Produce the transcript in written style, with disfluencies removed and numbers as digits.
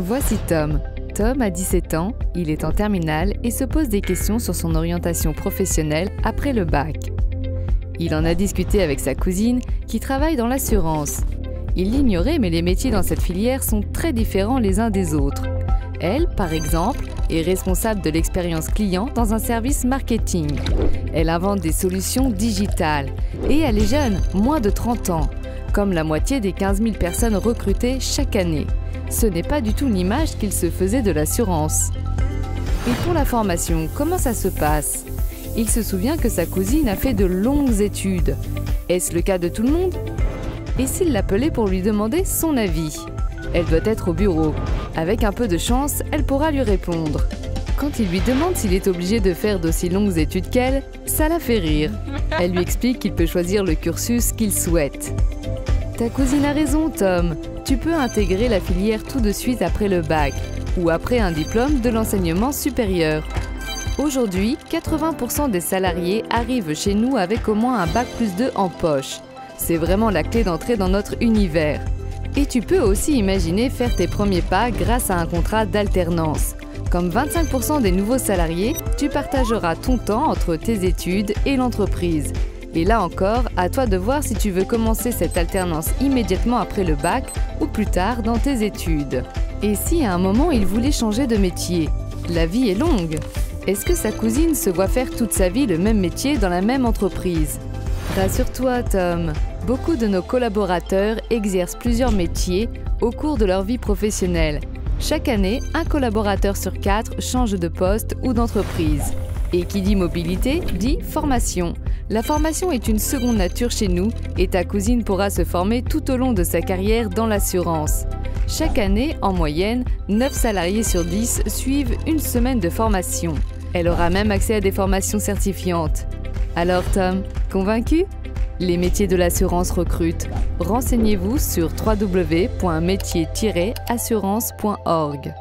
Voici Tom. Tom a 17 ans, il est en terminale et se pose des questions sur son orientation professionnelle après le bac. Il en a discuté avec sa cousine qui travaille dans l'assurance. Il l'ignorait, mais les métiers dans cette filière sont très différents les uns des autres. Elle, par exemple, est responsable de l'expérience client dans un service marketing. Elle invente des solutions digitales et elle est jeune, moins de 30 ans, comme la moitié des 15 000 personnes recrutées chaque année. Ce n'est pas du tout l'image qu'il se faisait de l'assurance. Et pour la formation, comment ça se passe? Il se souvient que sa cousine a fait de longues études. Est-ce le cas de tout le monde? Et s'il l'appelait pour lui demander son avis? Elle doit être au bureau. Avec un peu de chance, elle pourra lui répondre. Quand il lui demande s'il est obligé de faire d'aussi longues études qu'elle, ça la fait rire. Elle lui explique qu'il peut choisir le cursus qu'il souhaite. Ta cousine a raison, Tom. Tu peux intégrer la filière tout de suite après le bac ou après un diplôme de l'enseignement supérieur. Aujourd'hui, 80% des salariés arrivent chez nous avec au moins un bac+2 en poche. C'est vraiment la clé d'entrée dans notre univers. Et tu peux aussi imaginer faire tes premiers pas grâce à un contrat d'alternance. Comme 25% des nouveaux salariés, tu partageras ton temps entre tes études et l'entreprise. Et là encore, à toi de voir si tu veux commencer cette alternance immédiatement après le bac ou plus tard dans tes études. Et si à un moment il voulait changer de métier? La vie est longue. Est-ce que sa cousine se voit faire toute sa vie le même métier dans la même entreprise? Rassure-toi, Tom. Beaucoup de nos collaborateurs exercent plusieurs métiers au cours de leur vie professionnelle. Chaque année, un collaborateur sur 4 change de poste ou d'entreprise. Et qui dit mobilité, dit formation. La formation est une seconde nature chez nous et ta cousine pourra se former tout au long de sa carrière dans l'assurance. Chaque année, en moyenne, 9 salariés sur 10 suivent une semaine de formation. Elle aura même accès à des formations certifiantes. Alors Tom, convaincu? Les métiers de l'assurance recrutent. Renseignez-vous sur www.métiers-assurance.org.